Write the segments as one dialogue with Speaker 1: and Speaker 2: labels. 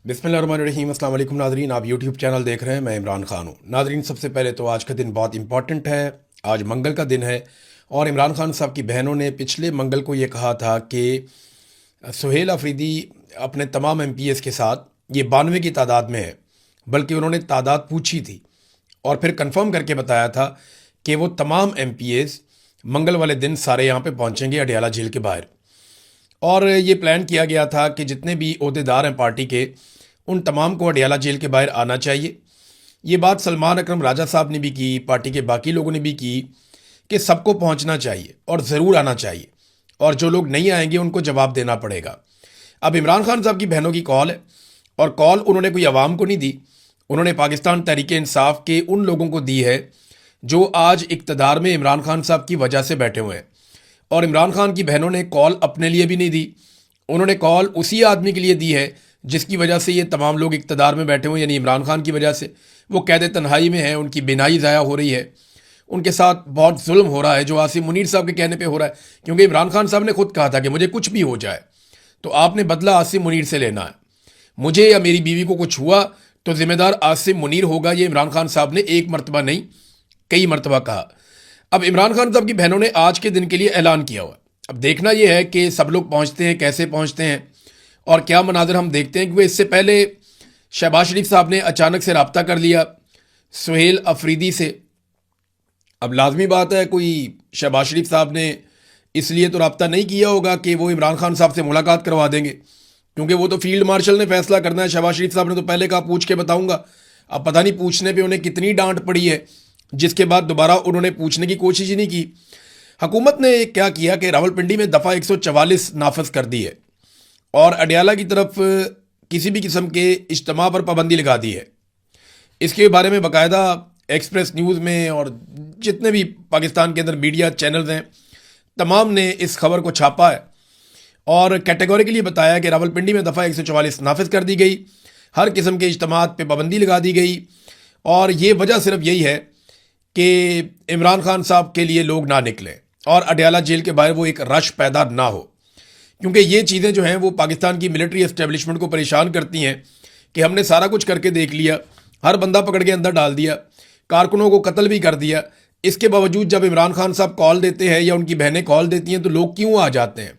Speaker 1: बिस्मिल्लाहिर्रहमानिर्रहीम। अस्सलाम वालेकुम नाज़रीन, आप यूट्यूब चैनल देख रहे हैं। मैं इमरान खान हूँ। नाज़रीन, सबसे पहले तो आज का दिन बहुत इंपॉर्टेंट है। आज मंगल का दिन है और इमरान खान साहब की बहनों ने पिछले मंगल को ये कहा था कि सुहेल अफरीदी अपने तमाम MPs के साथ, ये 92 की तादाद में है, बल्कि उन्होंने तादाद पूछी थी और फिर कंफर्म करके बताया था कि वो तमाम MPs मंगल वाले दिन सारे यहाँ पे पहुँचेंगे अडयाला जेल के बाहर। और ये प्लान किया गया था कि जितने भी अहदेदार हैं पार्टी के, उन तमाम को अडयाला जेल के बाहर आना चाहिए। ये बात सलमान अकरम राजा साहब ने भी की, पार्टी के बाकी लोगों ने भी की कि सबको पहुंचना चाहिए और ज़रूर आना चाहिए, और जो लोग नहीं आएंगे उनको जवाब देना पड़ेगा। अब इमरान खान साहब की बहनों की कॉल है, और कॉल उन्होंने कोई आवाम को नहीं दी, उन्होंने पाकिस्तान तहरीक इंसाफ के उन लोगों को दी है जो आज इक़्तिदार में इमरान खान साहब की वजह से बैठे हुए हैं। और इमरान खान की बहनों ने कॉल अपने लिए भी नहीं दी, उन्होंने कॉल उसी आदमी के लिए दी है जिसकी वजह से ये तमाम लोग इक़्तिदार में बैठे हुए, यानी इमरान खान की वजह से। वो कैद तन्हाई में हैं, उनकी बिनाई ज़ाया हो रही है, उनके साथ बहुत जुल्म हो रहा है जो आसिम मुनीर साहब के कहने पे हो रहा है, क्योंकि इमरान खान साहब ने खुद कहा था कि मुझे कुछ भी हो जाए तो आपने बदला आसिम मुनीर से लेना है, मुझे या मेरी बीवी को कुछ हुआ तो ज़िम्मेदार आसिम मुनीर होगा। ये इमरान खान साहब ने एक मरतबा नहीं, कई मरतबा कहा। अब इमरान खान साहब की बहनों ने आज के दिन के लिए ऐलान किया हुआ। अब देखना यह है कि सब लोग पहुंचते हैं, कैसे पहुंचते हैं और क्या मनाजर हम देखते हैं। क्योंकि इससे पहले शहबाज शरीफ साहब ने अचानक से रब्ता कर लिया सुहेल अफरीदी से। अब लाजमी बात है, कोई शहबाज शरीफ साहब ने इसलिए तो रब्ता नहीं किया होगा कि वो इमरान खान साहब से मुलाकात करवा देंगे, क्योंकि वो तो फील्ड मार्शल ने फैसला करना है। शहबाज शरीफ साहब ने तो पहले कहा पूछ के बताऊंगा। अब पता नहीं पूछने पे उन्हें कितनी डांट पड़ी है, जिसके बाद दोबारा उन्होंने पूछने की कोशिश ही नहीं की। हुकूमत ने क्या किया कि रावलपिंडी में दफ़ा 144 नाफज कर दी है और अडयाला की तरफ किसी भी किस्म के इज्तिमा पर पाबंदी लगा दी है। इसके बारे में बाकायदा एक्सप्रेस न्यूज़ में और जितने भी पाकिस्तान के अंदर मीडिया चैनल्स हैं, तमाम ने इस खबर को छापा है और कैटेगोरिकली बताया कि रावलपिंडी में दफ़ा 144 नाफिज कर दी गई, हर किस्म के इज्तिमात पे पाबंदी लगा दी गई। और ये वजह सिर्फ यही है कि इमरान खान साहब के लिए लोग ना निकलें और अडयाला जेल के बाहर वो एक रश पैदा ना हो, क्योंकि ये चीज़ें जो हैं वो पाकिस्तान की मिलिट्री एस्टेब्लिशमेंट को परेशान करती हैं कि हमने सारा कुछ करके देख लिया, हर बंदा पकड़ के अंदर डाल दिया, कारकुनों को कत्ल भी कर दिया। इसके बावजूद जब इमरान खान साहब कॉल देते हैं या उनकी बहनें कॉल देती हैं तो लोग क्यों आ जाते हैं।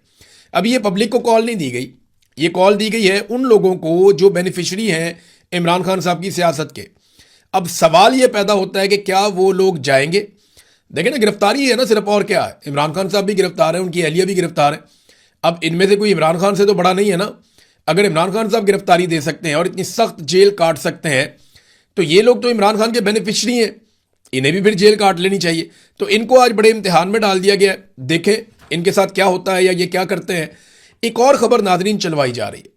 Speaker 1: अभी ये पब्लिक को कॉल नहीं दी गई, ये कॉल दी गई है उन लोगों को जो बेनिफिशरी हैं इमरान खान साहब की सियासत के। अब सवाल ये पैदा होता है कि क्या वो लोग जाएंगे। देखें ना, गिरफ्तारी है ना सिर्फ, और क्या है। इमरान खान साहब भी गिरफ्तार है, उनकी अहलिया भी गिरफ्तार है। अब इनमें से कोई इमरान खान से तो बड़ा नहीं है ना। अगर इमरान खान साहब गिरफ्तारी दे सकते हैं और इतनी सख्त जेल काट सकते हैं, तो ये लोग तो इमरान खान के बेनिफिशरी हैं, इन्हें भी फिर जेल काट लेनी चाहिए। तो इनको आज बड़े इम्तिहान में डाल दिया गया है। देखें इनके साथ क्या होता है या ये क्या करते हैं। एक और खबर नाजरीन चलवाई जा रही है,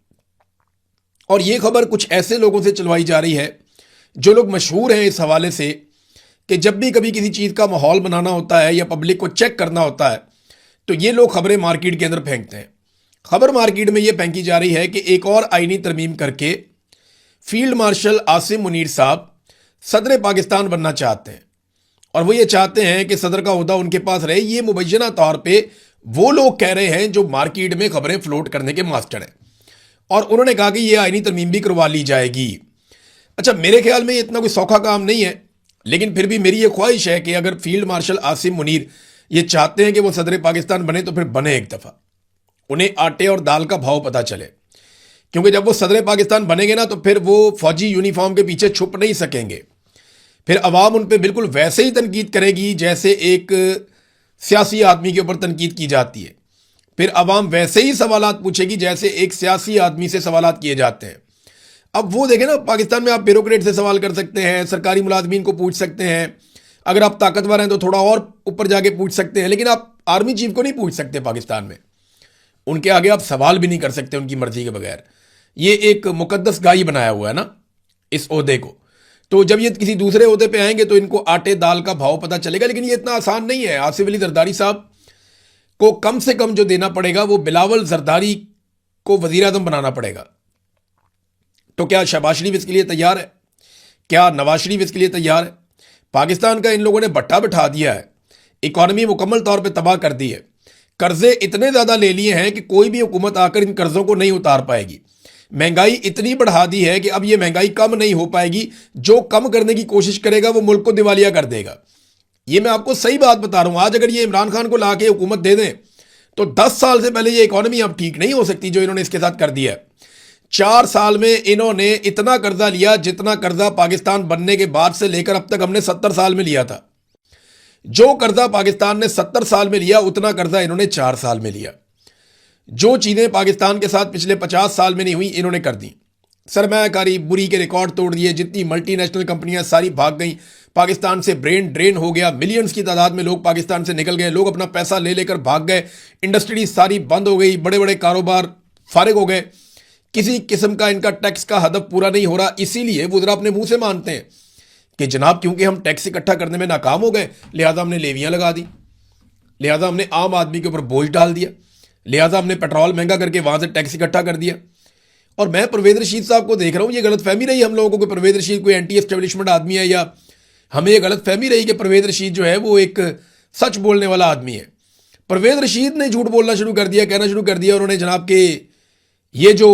Speaker 1: और ये खबर कुछ ऐसे लोगों से चलवाई जा रही है जो लोग मशहूर हैं इस हवाले से कि जब भी कभी किसी चीज़ का माहौल बनाना होता है या पब्लिक को चेक करना होता है तो ये लोग खबरें मार्केट के अंदर फेंकते हैं। खबर मार्केट में ये फेंकी जा रही है कि एक और आईनी तरमीम करके फील्ड मार्शल आसिम मुनीर साहब सदर पाकिस्तान बनना चाहते हैं, और वो ये चाहते हैं कि सदर का ओहदा उनके पास रहे। ये मुबैना तौर पे वो लोग कह रहे हैं जो मार्केट में खबरें फ्लोट करने के मास्टर हैं, और उन्होंने कहा कि ये आईनी तरमीम भी करवा ली जाएगी। अच्छा, मेरे ख्याल में ये इतना कोई सौखा काम नहीं है, लेकिन फिर भी मेरी ये ख्वाहिश है कि अगर फील्ड मार्शल आसिम मुनीर ये चाहते हैं कि वो सदर पाकिस्तान बने तो फिर बने एक दफ़ा, उन्हें आटे और दाल का भाव पता चले। क्योंकि जब वो सदर पाकिस्तान बनेंगे ना तो फिर वो फौजी यूनिफॉर्म के पीछे छुप नहीं सकेंगे। फिर अवाम उन पर बिल्कुल वैसे ही तनकीद करेगी जैसे एक सियासी आदमी के ऊपर तनकीद की जाती है। फिर अवाम वैसे ही सवालात पूछेगी जैसे एक सियासी आदमी से सवालात किए जाते हैं। अब वो देखें ना, पाकिस्तान में आप ब्यूरोक्रेट से सवाल कर सकते हैं, सरकारी मुलाजमीन को पूछ सकते हैं, अगर आप ताकतवर हैं तो थोड़ा और ऊपर जाके पूछ सकते हैं, लेकिन आप आर्मी चीफ को नहीं पूछ सकते पाकिस्तान में। उनके आगे आप सवाल भी नहीं कर सकते उनकी मर्जी के बगैर। ये एक मुकद्दस गाय बनाया हुआ है ना इस ओहदे को। तो जब ये किसी दूसरे ओहदे पे आएंगे तो इनको आटे दाल का भाव पता चलेगा, लेकिन ये इतना आसान नहीं है। आसिफ अली जरदारी साहब को कम से कम जो देना पड़ेगा वो बिलावल जरदारी को वजीर आजम बनाना पड़ेगा। तो क्या शहबाज शरीफ इसके लिए तैयार है? क्या नवाज शरीफ इसके लिए तैयार है? पाकिस्तान का इन लोगों ने भट्टा बिठा दिया है, इकॉनमी मुकम्मल तौर पे तबाह कर दी है, कर्जे इतने ज़्यादा ले लिए हैं कि कोई भी हुकूमत आकर इन कर्ज़ों को नहीं उतार पाएगी। महंगाई इतनी बढ़ा दी है कि अब ये महंगाई कम नहीं हो पाएगी। जो कम करने की कोशिश करेगा वो मुल्क को दिवालिया कर देगा। ये मैं आपको सही बात बता रहा हूं। आज अगर ये इमरान खान को लाके हुकूमत दे दें तो 10 साल से पहले ये इकॉनमी अब ठीक नहीं हो सकती जो इन्होंने इसके साथ कर दिया है। 4 साल में इन्होंने इतना कर्जा लिया जितना कर्जा पाकिस्तान बनने के बाद से लेकर अब तक हमने 70 साल में लिया था। जो कर्जा पाकिस्तान ने 70 साल में लिया उतना कर्जा इन्होंने 4 साल में लिया। जो चीजें पाकिस्तान के साथ पिछले 50 साल में नहीं हुई इन्होंने कर दी। सरमायाकारी बुरी के रिकॉर्ड तोड़ दिए। जितनी मल्टीनेशनल कंपनियां सारी भाग गई। पाकिस्तान से ब्रेन ड्रेन हो गया। मिलियंस की तादाद में लोग पाकिस्तान से निकल गए। लोग अपना पैसा ले लेकर भाग गए। इंडस्ट्री सारी बंद हो गई। बड़े बड़े कारोबार फारिग हो गए। किसी किस्म का इनका टैक्स का हदफ पूरा नहीं हो रहा। इसीलिए वो जरा अपने मुंह से मानते हैं कि जनाब क्योंकि हम टैक्स इकट्ठा करने में नाकाम हो गए लिहाजा हमने लेवियां लगा दी, लिहाजा हमने आम आदमी के ऊपर बोझ डाल दिया, लिहाजा हमने पेट्रोल महंगा करके वहां से टैक्स इकट्ठा कर दिया। और मैं परवेज रशीद साहब को देख रहा हूं, ये गलत फहमी रही हम लोगों को कि परवेज रशीद कोई एंटी एस्टेब्लिशमेंट आदमी है, या हमें ये गलत फहमी रही कि परवेज रशीद जो है वो एक सच बोलने वाला आदमी है। परवेज रशीद ने झूठ बोलना शुरू कर दिया, कहना शुरू कर दिया उन्होंने जनाब के ये जो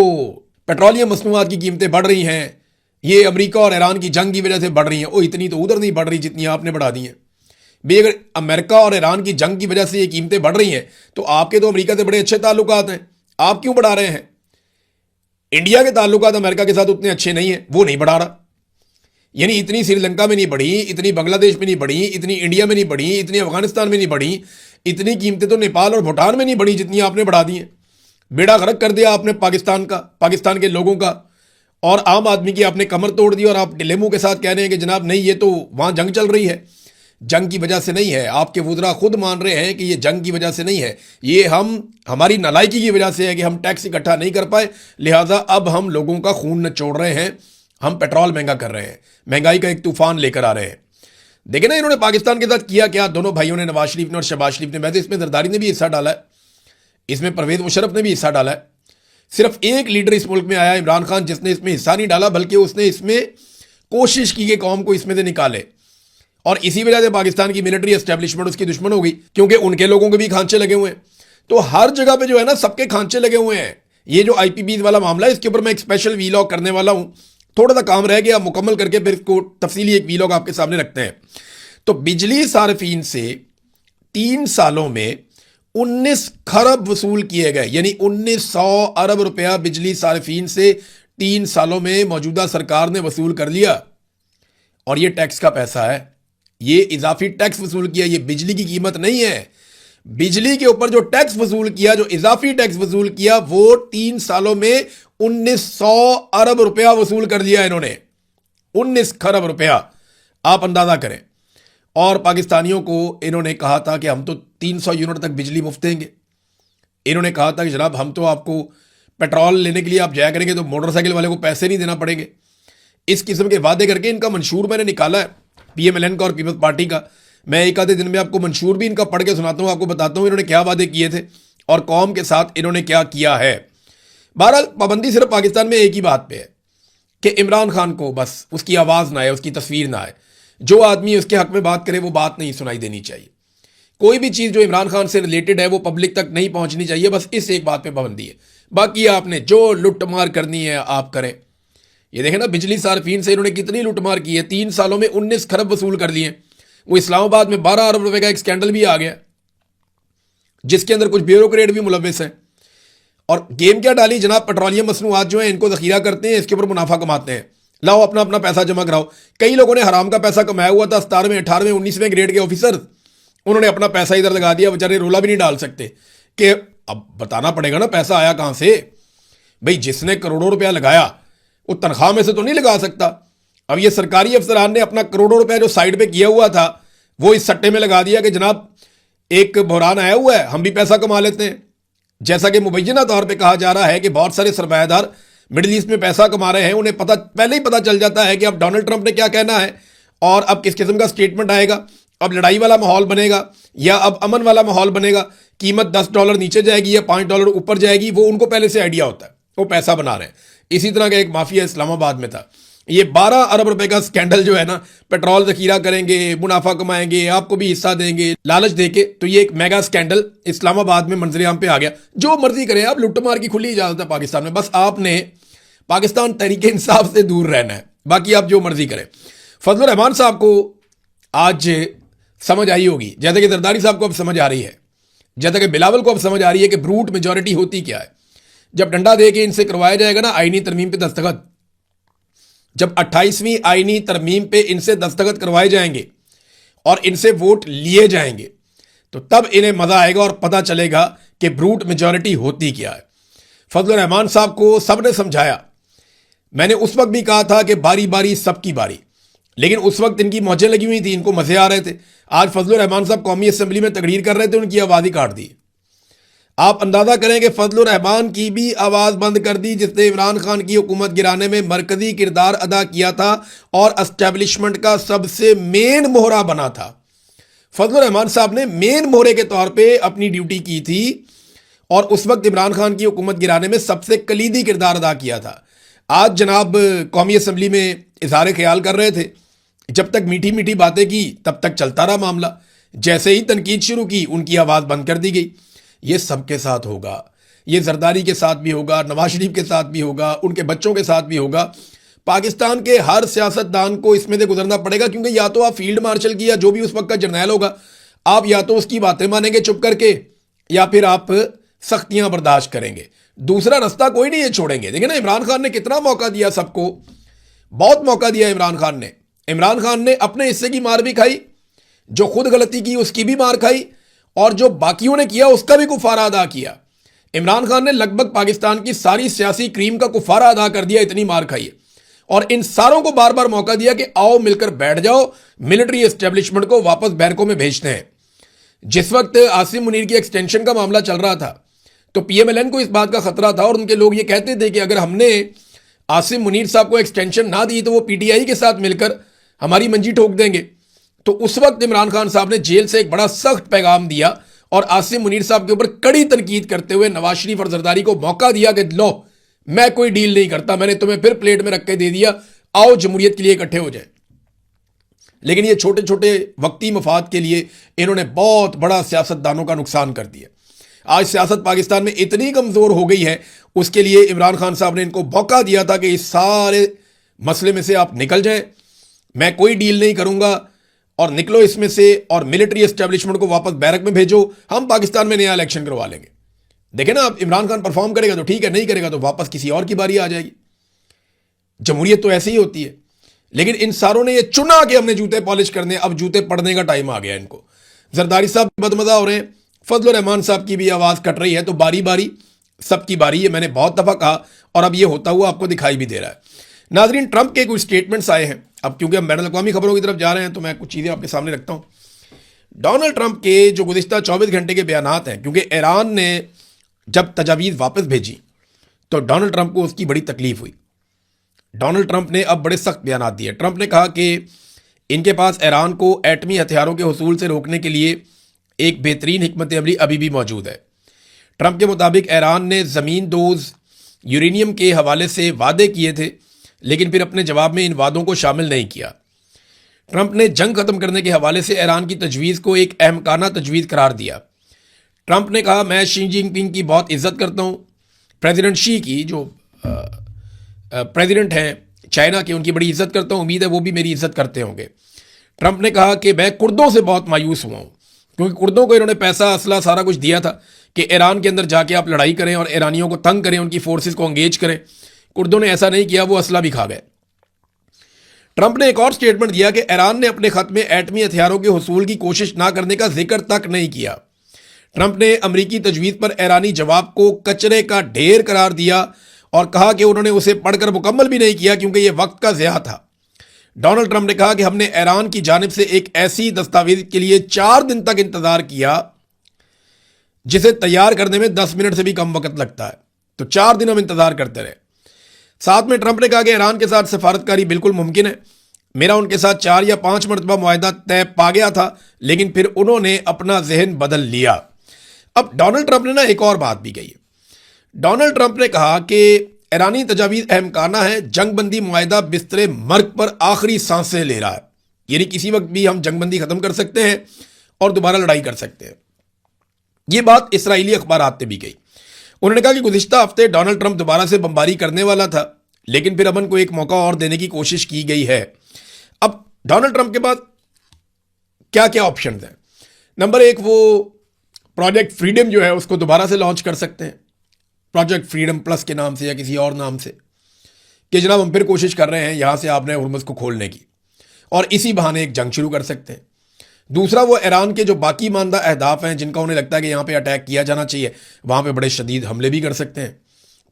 Speaker 1: पेट्रोलियम मसनूआत की कीमतें बढ़ रही हैं ये अमेरिका और ईरान की जंग की वजह से बढ़ रही हैं। ओ इतनी तो उधर नहीं बढ़ रही जितनी आपने बढ़ा दी हैं भाई। अगर अमेरिका और ईरान की जंग की वजह से ये कीमतें बढ़ रही हैं तो आपके तो अमेरिका से बड़े अच्छे ताल्लुकात हैं, आप क्यों बढ़ा रहे हैं? इंडिया के ताल्लुकात अमेरिका के साथ उतने अच्छे नहीं हैं, वो नहीं बढ़ा रहा। यानी इतनी श्रीलंका में नहीं बढ़ी, इतनी बांग्लादेश में नहीं बढ़ी, इतनी इंडिया में नहीं बढ़ी, इतनी अफगानिस्तान में नहीं बढ़ी, इतनी कीमतें तो नेपाल और भूटान में नहीं बढ़ी जितनी आपने बढ़ा दी हैं। बेड़ा गर्क कर दिया आपने पाकिस्तान का, पाकिस्तान के लोगों का, और आम आदमी की आपने कमर तोड़ दी। और आप डिलेमो के साथ कह रहे हैं कि जनाब नहीं ये तो वहां जंग चल रही है, जंग की वजह से नहीं है। आपके वुज़रा खुद मान रहे हैं कि ये जंग की वजह से नहीं है, ये हमारी नालायकी की वजह से है कि हम टैक्स इकट्ठा नहीं कर पाए, लिहाजा अब हम लोगों का खून नचोड़ रहे हैं, हम पेट्रोल महंगा कर रहे हैं, महंगाई का एक तूफान लेकर आ रहे हैं। देखे ना इन्होंने पाकिस्तान के साथ किया क्या, दोनों भाइयों ने, नवाज शरीफ ने और शहबाज शरीफ ने। वैसे इसमें जरदारी ने भी हिस्सा डाला है, इसमें परवेज मुशर्रफ ने भी हिस्सा डाला है। सिर्फ एक लीडर इस मुल्क में आया इमरान खान जिसने इसमें हिस्सा नहीं डाला, बल्कि उसने इसमें कोशिश की कि कौम को इसमें से निकाले। और इसी वजह से पाकिस्तान की मिलिट्री एस्टेब्लिशमेंट उसकी दुश्मन हो गई, क्योंकि उनके लोगों के भी खांचे लगे हुए हैं। तो हर जगह पे जो है ना सबके खांचे लगे हुए हैं। ये जो आईपीबीज वाला मामला है इसके ऊपर मैं एक स्पेशल वीलॉग करने वाला हूं, थोड़ा सा काम रह गया, मुकम्मल करके फिर इसको तफसीली एक वीलॉग आपके सामने रखते हैं। तो बिजली सार्फिन से 3 सालों में 19 खरब वसूल किए गए, यानी 1900 अरब रुपया बिजली सार्फिन से 3 सालों में मौजूदा सरकार ने वसूल कर लिया। और ये टैक्स का पैसा है, ये इजाफी टैक्स वसूल किया, ये बिजली की कीमत नहीं है। बिजली के ऊपर जो टैक्स वसूल किया, जो इजाफी टैक्स वसूल किया, वो 3 सालों में 1900 अरब रुपया वसूल कर लिया इन्होंने। 19 खरब रुपया, आप अंदाजा करें। और पाकिस्तानियों को इन्होंने कहा था कि हम तो 300 यूनिट तक बिजली मुफ्त देंगे। इन्होंने कहा था कि जनाब हम तो आपको पेट्रोल लेने के लिए आप जाया करेंगे तो मोटरसाइकिल वाले को पैसे नहीं देना पड़ेंगे। इस किस्म के वादे करके इनका मंशूर मैंने निकाला है पीएमएलएन का और पीपल्स पार्टी का। मैं एक आधे दिन में आपको मंशूर भी इनका पढ़ के सुनाता हूँ, आपको बताता हूँ इन्होंने क्या वादे किए थे और कौम के साथ इन्होंने क्या किया है। बहरहाल पाबंदी सिर्फ पाकिस्तान में एक ही बात पे है कि इमरान खान को बस उसकी आवाज़ ना आए, उसकी तस्वीर ना आए। जो आदमी उसके हक में बात करे वो बात नहीं सुनाई देनी चाहिए। कोई भी चीज़ जो इमरान खान से रिलेटेड है वो पब्लिक तक नहीं पहुंचनी चाहिए। बस इस एक बात पे पाबंदी है, बाकी आपने जो लुटमार करनी है आप करें। ये देखें ना बिजली सार्फिन से इन्होंने कितनी लुटमार की है। 3 सालों में 19 खरब वसूल कर लिए। वो इस्लामाबाद में 12 अरब रुपए का एक स्कैंडल भी आ गया जिसके अंदर कुछ ब्यूरोक्रेट भी मुलविस हैं। और गेम क्या डाली जनाब, पेट्रोलियम मसनूआत जो है इनको जखीरा करते हैं, इसके ऊपर मुनाफा कमाते हैं। लाओ अपना अपना पैसा जमा कराओ। कई लोगों ने हराम का पैसा कमाया हुआ था, 17वें 18वें 19वें ग्रेड के ऑफिसर, उन्होंने अपना पैसा इधर लगा दिया। बेचारे रोला भी नहीं डाल सकते कि अब बताना पड़ेगा ना पैसा आया कहां से। भाई जिसने करोड़ों रुपया लगाया वो तनख्वाह में से तो नहीं लगा सकता। अब ये सरकारी अफसरान ने अपना करोड़ों रुपया जो साइड पे किया हुआ था वो इस सट्टे में लगा दिया कि जनाब एक बहरान आया हुआ है, हम भी पैसा कमा लेते हैं। जैसा कि मुबैना तौर पे कहा जा रहा है कि बहुत सारे सरमायादार मिडिल ईस्ट में पैसा कमा रहे हैं, उन्हें पहले ही पता चल जाता है कि अब डोनाल्ड ट्रंप ने क्या कहना है और अब किस किस्म का स्टेटमेंट आएगा, अब लड़ाई वाला माहौल बनेगा या अब अमन वाला माहौल बनेगा, कीमत $10 नीचे जाएगी या $5 ऊपर जाएगी, वो उनको पहले से आइडिया होता है, वो पैसा बना रहे हैं। इसी तरह का एक माफिया इस्लामाबाद में था। ये 12 अरब रुपए का स्कैंडल जो है ना, पेट्रोल जखीरा करेंगे, मुनाफा कमाएंगे, आपको भी हिस्सा देंगे लालच देके, तो ये एक मेगा स्कैंडल इस्लामाबाद में मंजरेआम पे आ गया। जो मर्जी करें आप, लुट्टमार की खुली इजाजत है पाकिस्तान में। बस आपने پاکستان تحریک انصاف سے دور رہنا ہے، باقی آپ جو مرضی کریں۔ فضل الرحمان صاحب کو آج سمجھ آئی ہوگی، جیسا کہ زرداری صاحب کو اب سمجھ آ رہی ہے، جیسا کہ بلاول کو اب سمجھ آ رہی ہے کہ بروٹ میجورٹی ہوتی کیا ہے۔ جب ڈنڈا دے کے ان سے کروایا جائے گا نا آئینی ترمیم پہ دستخط، جب 28ویں آئینی ترمیم پہ ان سے دستخط کروائے جائیں گے اور ان سے ووٹ لیے جائیں گے تو تب انہیں مزہ آئے گا اور پتہ چلے گا کہ بروٹ میجورٹی ہوتی کیا ہے۔ فضل الرحمان صاحب کو سب نے سمجھایا، میں نے اس وقت بھی کہا تھا کہ باری باری سب کی باری، لیکن اس وقت ان کی موجیں لگی ہوئی تھی، ان کو مزے آ رہے تھے۔ آج فضل الرحمان صاحب قومی اسمبلی میں تقریر کر رہے تھے، ان کی آواز ہی کاٹ دی۔ آپ اندازہ کریں کہ فضل الرحمان کی بھی آواز بند کر دی، جس نے عمران خان کی حکومت گرانے میں مرکزی کردار ادا کیا تھا اور اسٹیبلشمنٹ کا سب سے مین مہرہ بنا تھا۔ فضل الرحمان صاحب نے مین مہرے کے طور پہ اپنی ڈیوٹی کی تھی اور اس وقت عمران خان کی حکومت گرانے میں سب سے کلیدی کردار ادا کیا تھا۔ آج جناب قومی اسمبلی میں اظہار خیال کر رہے تھے، جب تک میٹھی میٹھی باتیں کی تب تک چلتا رہا معاملہ، جیسے ہی تنقید شروع کی ان کی آواز بند کر دی گئی۔ یہ سب کے ساتھ ہوگا، یہ زرداری کے ساتھ بھی ہوگا، نواز شریف کے ساتھ بھی ہوگا، ان کے بچوں کے ساتھ بھی ہوگا۔ پاکستان کے ہر سیاستدان کو اس میں سے گزرنا پڑے گا، کیونکہ یا تو آپ فیلڈ مارشل کی یا جو بھی اس وقت کا جرنیل ہوگا، آپ یا تو اس کی باتیں مانیں گے چپ کر کے یا پھر آپ سختیاں برداشت کریں گے، دوسرا رستہ کوئی نہیں یہ چھوڑیں گے۔ دیکھیں نا عمران خان نے کتنا موقع دیا سب کو، بہت موقع دیا عمران خان نے۔ عمران خان نے اپنے حصے کی مار بھی کھائی، جو خود غلطی کی اس کی بھی مار کھائی، اور جو باقیوں نے کیا اس کا بھی کفارہ ادا کیا۔ عمران خان نے لگ بھگ پاکستان کی ساری سیاسی کریم کا کفارہ ادا کر دیا، اتنی مار کھائی ہے، اور ان ساروں کو بار بار موقع دیا کہ آؤ مل کر بیٹھ جاؤ، ملٹری اسٹیبلشمنٹ کو واپس بیرکوں میں بھیجتے ہیں۔ جس وقت عاصم منیر کی ایکسٹینشن کا معاملہ چل رہا تھا تو پی ایم ایل این کو اس بات کا خطرہ تھا، اور ان کے لوگ یہ کہتے تھے کہ اگر ہم نے عاصم منیر صاحب کو ایکسٹینشن نہ دی تو وہ پی ٹی آئی کے ساتھ مل کر ہماری منجی ٹھوک دیں گے۔ تو اس وقت عمران خان صاحب نے جیل سے ایک بڑا سخت پیغام دیا اور عاصم منیر صاحب کے اوپر کڑی تنقید کرتے ہوئے نواز شریف اور زرداری کو موقع دیا کہ لو میں کوئی ڈیل نہیں کرتا، میں نے تمہیں پھر پلیٹ میں رکھ کے دے دیا، آؤ جمہوریت کے لیے اکٹھے ہو جائیں۔ لیکن یہ چھوٹے چھوٹے وقتی مفاد کے لیے انہوں نے بہت بڑا سیاستدانوں کا نقصان کر دیا۔ آج سیاست پاکستان میں اتنی کمزور ہو گئی ہے، اس کے لیے عمران خان صاحب نے ان کو موقع دیا تھا کہ اس سارے مسئلے میں سے آپ نکل جائیں، میں کوئی ڈیل نہیں کروں گا اور نکلو اس میں سے، اور ملٹری اسٹیبلشمنٹ کو واپس بیرک میں بھیجو، ہم پاکستان میں نیا الیکشن کروا لیں گے۔ دیکھیں نا، اب عمران خان پرفارم کرے گا تو ٹھیک ہے، نہیں کرے گا تو واپس کسی اور کی باری آ جائے گی۔ جمہوریت تو ایسی ہی ہوتی ہے۔ لیکن ان ساروں نے یہ چنا کہ ہم نے جوتے پالش کرنے، اب جوتے پڑنے کا ٹائم آ گیا ان کو۔ زرداری صاحب بدمزہ ہو رہے ہیں، فضل الرحمان صاحب کی بھی آواز کٹ رہی ہے، تو باری باری سب کی باری ہے، میں نے بہت دفعہ کہا اور اب یہ ہوتا ہوا آپ کو دکھائی بھی دے رہا ہے۔ ناظرین، ٹرمپ کے کچھ سٹیٹمنٹس آئے ہیں، اب کیونکہ ہم بین الاقوامی خبروں کی طرف جا رہے ہیں تو میں کچھ چیزیں آپ کے سامنے رکھتا ہوں۔ ڈونلڈ ٹرمپ کے جو گزشتہ 24 گھنٹے کے بیانات ہیں، کیونکہ ایران نے جب تجاویز واپس بھیجی تو ڈونلڈ ٹرمپ کو اس کی بڑی تکلیف ہوئی۔ ڈونلڈ ٹرمپ نے اب بڑے سخت بیانات دیے۔ ٹرمپ نے کہا کہ ان کے پاس ایران کو ایٹمی ہتھیاروں کے حصول سے روکنے کے لیے ایک بہترین حکمت عملی ابھی بھی موجود ہے۔ ٹرمپ کے مطابق ایران نے زمین دوز یورینیم کے حوالے سے وعدے کیے تھے، لیکن پھر اپنے جواب میں ان وعدوں کو شامل نہیں کیا۔ ٹرمپ نے جنگ ختم کرنے کے حوالے سے ایران کی تجویز کو ایک احمقانہ تجویز قرار دیا۔ ٹرمپ نے کہا، میں شی جن پنگ کی بہت عزت کرتا ہوں، پریزیڈنٹ شی کی، جو پریزیڈنٹ ہیں چائنا کے، ان کی بڑی عزت کرتا ہوں، امید ہے وہ بھی میری عزت کرتے ہوں گے۔ ٹرمپ نے کہا کہ میں کردوں سے بہت مایوس ہوا ہوں، کیونکہ کردوں کو انہوں نے پیسہ، اسلحہ، سارا کچھ دیا تھا کہ ایران کے اندر جا کے آپ لڑائی کریں اور ایرانیوں کو تنگ کریں، ان کی فورسز کو انگیج کریں۔ کردوں نے ایسا نہیں کیا، وہ اسلحہ بھی کھا گئے۔ ٹرمپ نے ایک اور سٹیٹمنٹ دیا کہ ایران نے اپنے خط میں ایٹمی ہتھیاروں کے حصول کی کوشش نہ کرنے کا ذکر تک نہیں کیا۔ ٹرمپ نے امریکی تجویز پر ایرانی جواب کو کچرے کا ڈھیر قرار دیا اور کہا کہ انہوں نے اسے پڑھ کر مکمل بھی نہیں کیا کیونکہ یہ وقت کا ضیاع تھا۔ ڈونلڈ ٹرمپ نے کہا کہ ہم نے ایران کی جانب سے ایک ایسی دستاویز کے لیے 4 دن تک انتظار کیا جسے تیار کرنے میں 10 منٹ سے بھی کم وقت لگتا ہے، تو 4 دن ہم انتظار کرتے رہے۔ ساتھ میں ٹرمپ نے کہا کہ ایران کے ساتھ سفارتکاری بالکل ممکن ہے، میرا ان کے ساتھ 4 یا 5 مرتبہ معاہدہ طے پا گیا تھا، لیکن پھر انہوں نے اپنا ذہن بدل لیا۔ اب ڈونلڈ ٹرمپ نے نا ایک اور بات بھی کہی ہے۔ ڈونلڈ ٹرمپ نے کہا کہ ایرانی تجاویز احمقانہ ہے، جنگ بندی معاہدہ بستر مرگ پر آخری سانسیں لے رہا ہے، یعنی کسی وقت بھی ہم جنگ بندی ختم کر سکتے ہیں اور دوبارہ لڑائی کر سکتے ہیں۔ یہ بات اسرائیلی اخبارات نے بھی کہی۔ انہوں نے کہا کہ گزشتہ ہفتے ڈونلڈ ٹرمپ دوبارہ سے بمباری کرنے والا تھا، لیکن پھر امن کو ایک موقع اور دینے کی کوشش کی گئی ہے. اب ڈونلڈ ٹرمپ کے پاس کیا کیا آپشنز ہیں؟ نمبر ایک، وہ پروجیکٹ فریڈم جو ہے اس کو دوبارہ سے لانچ کر سکتے ہیں، پروجیکٹ فریڈم پلس کے نام سے یا کسی اور نام سے، کہ جناب ہم پھر کوشش کر رہے ہیں یہاں سے آپ نے ہرمز کو کھولنے کی، اور اسی بہانے ایک جنگ شروع کر سکتے ہیں. دوسرا، وہ ایران کے جو باقی ماندہ اہداف ہیں جن کا انہیں لگتا ہے کہ یہاں پہ اٹیک کیا جانا چاہیے، وہاں پہ بڑے شدید حملے بھی کر سکتے ہیں.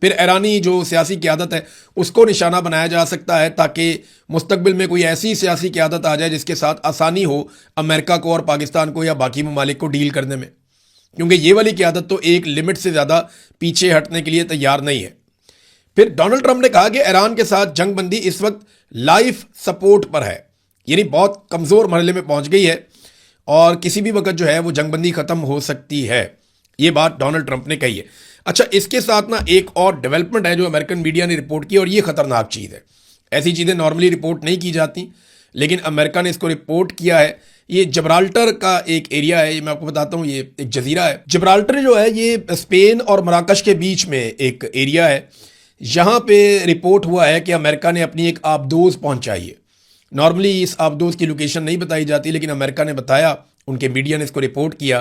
Speaker 1: پھر ایرانی جو سیاسی قیادت ہے اس کو نشانہ بنایا جا سکتا ہے تاکہ مستقبل میں کوئی ایسی سیاسی قیادت آ جائے جس کے ساتھ آسانی ہو امریکہ کو اور پاکستان کو یا باقی ممالک کو ڈیل کرنے میں، کیونکہ یہ والی قیادت تو ایک لمٹ سے زیادہ پیچھے ہٹنے کے لیے تیار نہیں ہے. پھر ڈونلڈ ٹرمپ نے کہا کہ ایران کے ساتھ جنگ بندی اس وقت لائف سپورٹ پر ہے، یعنی بہت کمزور مرحلے میں پہنچ گئی ہے اور کسی بھی وقت جو ہے وہ جنگ بندی ختم ہو سکتی ہے. یہ بات ڈونلڈ ٹرمپ نے کہی ہے. اچھا، اس کے ساتھ نا ایک اور ڈیولپمنٹ ہے جو امریکن میڈیا نے رپورٹ کی، اور یہ خطرناک چیز ہے. ایسی چیزیں نارملی رپورٹ نہیں کی جاتی، لیکن امریکہ نے اس کو رپورٹ کیا ہے. یہ جبرالٹر کا ایک ایریا ہے، یہ میں آپ کو بتاتا ہوں، یہ ایک جزیرہ ہے. جبرالٹر جو ہے یہ اسپین اور مراکش کے بیچ میں ایک ایریا ہے. یہاں پہ رپورٹ ہوا ہے کہ امریکہ نے اپنی ایک آبدوز پہنچائی ہے. نارملی اس آبدوز کی لوکیشن نہیں بتائی جاتی، لیکن امریکہ نے بتایا، ان کے میڈیا نے اس کو رپورٹ کیا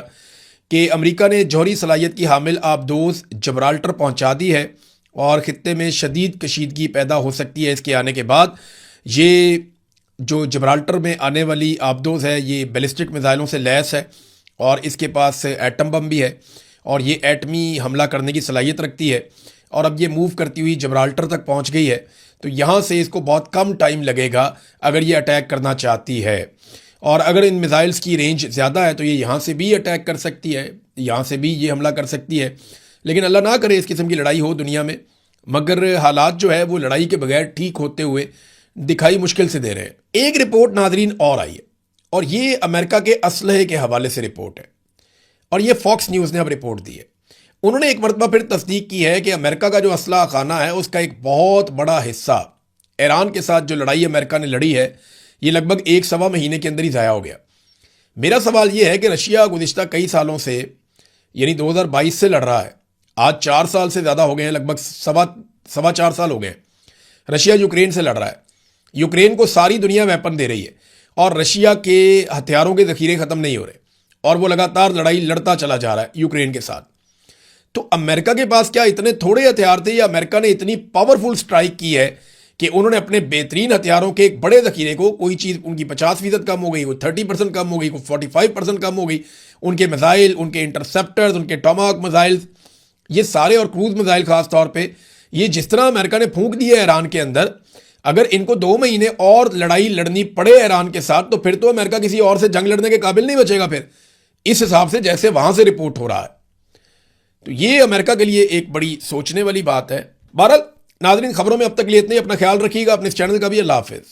Speaker 1: کہ امریکہ نے جوہری صلاحیت کی حامل آبدوز جبرالٹر پہنچا دی ہے، اور خطے میں شدید کشیدگی پیدا ہو سکتی ہے اس کے آنے کے بعد. یہ جو جبرالٹر میں آنے والی آبدوز ہے یہ بیلسٹک میزائلوں سے لیس ہے، اور اس کے پاس ایٹم بم بھی ہے، اور یہ ایٹمی حملہ کرنے کی صلاحیت رکھتی ہے. اور اب یہ موو کرتی ہوئی جبرالٹر تک پہنچ گئی ہے، تو یہاں سے اس کو بہت کم ٹائم لگے گا اگر یہ اٹیک کرنا چاہتی ہے. اور اگر ان میزائلز کی رینج زیادہ ہے تو یہ یہاں سے بھی اٹیک کر سکتی ہے، یہاں سے بھی یہ حملہ کر سکتی ہے. لیکن اللہ نہ کرے اس قسم کی لڑائی ہو دنیا میں، مگر حالات جو ہے وہ لڑائی کے بغیر ٹھیک ہوتے ہوئے دکھائی مشکل سے دے رہے ہیں. ایک رپورٹ ناظرین اور آئی ہے، اور یہ امریکہ کے اسلحے کے حوالے سے رپورٹ ہے، اور یہ فاکس نیوز نے اب رپورٹ دی ہے. انہوں نے ایک مرتبہ پھر تصدیق کی ہے کہ امریکہ کا جو اسلحہ خانہ ہے اس کا ایک بہت بڑا حصہ ایران کے ساتھ جو لڑائی امریکہ نے لڑی ہے یہ لگ بھگ 1.25 مہینے کے اندر ہی ضائع ہو گیا. میرا سوال یہ ہے کہ رشیا گزشتہ کئی سالوں سے، یعنی 2022 سے لڑ رہا ہے، آج 4 سال سے زیادہ ہو گئے ہیں، لگ بھگ سوا 4 سال ہو گئے ہیں. رشیا یوکرین سے لڑ رہا ہے، یوکرین کو ساری دنیا ویپن دے رہی ہے، اور رشیا کے ہتھیاروں کے ذخیرے ختم نہیں ہو رہے، اور وہ لگاتار لڑائی لڑتا چلا جا رہا ہے یوکرین کے ساتھ. تو امریکہ کے پاس کیا اتنے تھوڑے ہتھیار تھے، یا امریکہ نے اتنی پاورفل سٹرائک کی ہے کہ انہوں نے اپنے بہترین ہتھیاروں کے ایک بڑے ذخیرے کو، کوئی چیز ان کی 50% کم ہو گئی، کوئی 30% کم ہو گئی، کوئی 45% کم ہو گئی، ان کے میزائل، ان کے انٹرسپٹرز، ان کے ٹاماہاک میزائلز، یہ سارے، اور کروز میزائل خاص طور پہ، یہ جس طرح امریکہ نے پھونک دی ہے ایران کے اندر، اگر ان کو 2 مہینے اور لڑائی لڑنی پڑے ایران کے ساتھ تو پھر تو امریکہ کسی اور سے جنگ لڑنے کے قابل نہیں بچے گا پھر، اس حساب سے جیسے وہاں سے رپورٹ ہو رہا ہے. تو یہ امریکہ کے لیے ایک بڑی سوچنے والی بات ہے. بہرحال ناظرین، خبروں میں اب تک لیے اتنے ہی. اپنا خیال رکھیے گا، اپنے اس چینل کا بھی. اللہ حافظ.